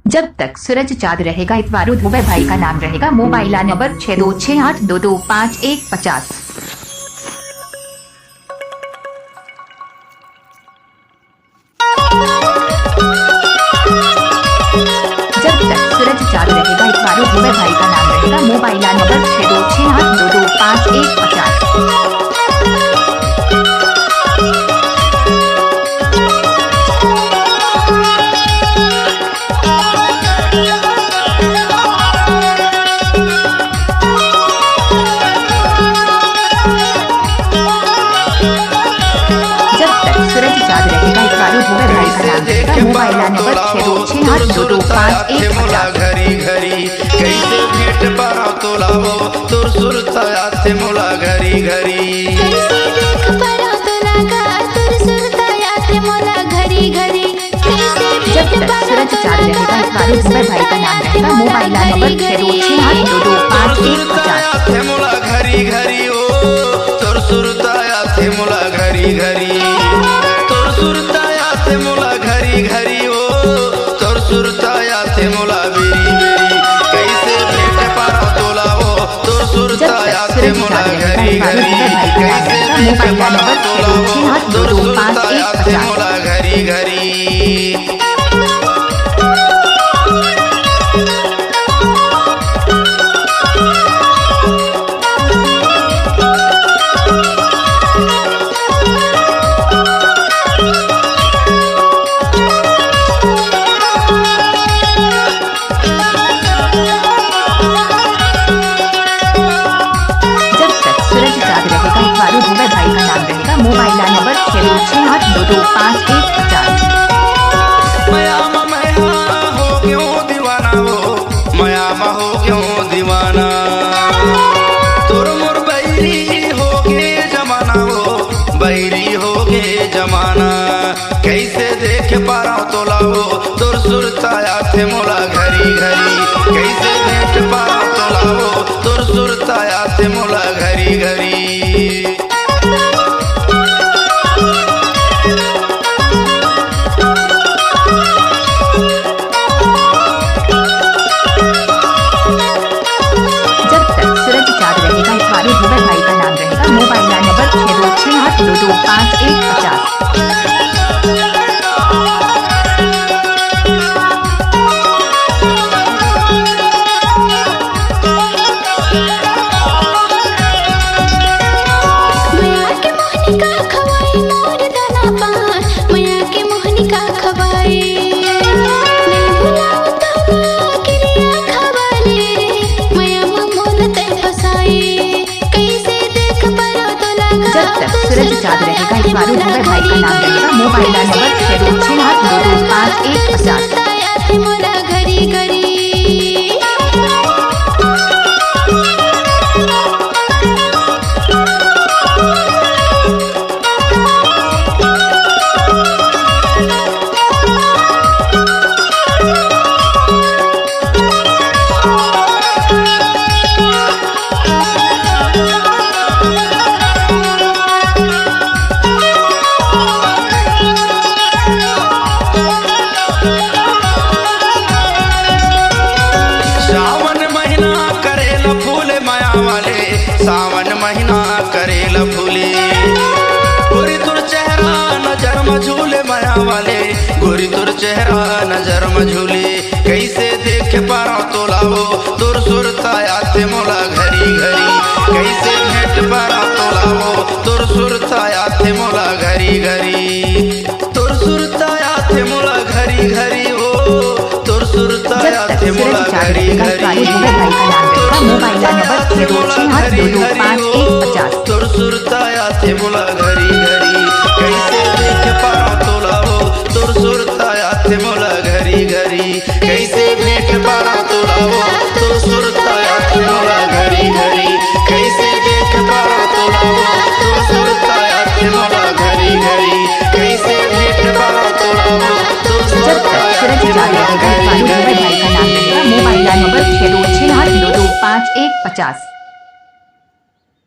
जब तक सूरज चाँद रहेगा इतवारू दुबे भाई का नाम रहेगा। Mobile number 6268225150। जब तक सूरज चाँद रहेगा इतवारू दुबे भाई का नाम रहेगा। Mobile number 6268225150। सूरज चाँद रहेगा इतवारू दुबे भाई का नाम रहेगा। Mobile number 6268225150। घरी घरी कैसे भेट पारा तोलावो तोर सुरताया थे मोला घरी घरी कैसे देख पारा तोलागा तोर सुरताया थे मोला घरी घरी कैसे जब तक सूरज चाँद रहेगा इतवारू दुबे भाई का नाम रहेगा। Mobile number 6268225150। थे मोला घरी घरी ओ तोर सुरताया थे मोला घरी घरी तोर सुरताया थे मोला घरी घरी ओ तोर सुरताया थे मोला बेरी बेरी कैसे भेट पारा तोलावो तोर सुरताया थे मोला घरी घरी कैसे भेट पारा तोलावो तोर सुरताया थे मोला घरी घरी। इतवारू दुबे भाई का नाम रहेगा। Mobile number 6268225150। मया हो क्यों दीवाना हो मया हो क्यों दीवाना तोर मोर बैरी हो गे जमाना हो बैरी हो गे जमाना कैसे देख पारा तोला हो तोर सुरताया थे मोला घरी घरी कैसे देख पारा तोला हो तोर सुरताया थे मोला घरी घरी। इतवारू दुबे भाई का नाम रहेगा। Mobile number 6268225150। सूरज चाँद रहेगा इतवारू दुबे भाई का नाम रहेगा। Mobile number 6268225150। सावन महीना करेला फूले गोरी तुर चेहरा नजर मझूले माया वाले गोरी तुर चेहरा नजर मझूले कैसे देख पारा तोलावो तोर सुरताया थे मोला घरी घरी कैसे भेट पारा तोलावो तोर सुरताया थे मोला घरी घरी तोर सुरताया थे मोला घरी घरी ओ तोर सुरताया थे मोला घरी घरी मोबाइल नंबर 6268225150। तोर सुरताया थे मोला घरी घरी कैसे देख पारा तोलावो तोर सुरताया थे मोला घरी घरी कैसे भेट पारा तोलावो तोर सुरताया थे मोला घरी घरी कैसे देख पारा तोलावो तोर सुरताया थे मोला घरी घरी कैसे भेट पारा तोलावो तोर सुरताया थे मोला घरी घरी। Mobile number 6268225150।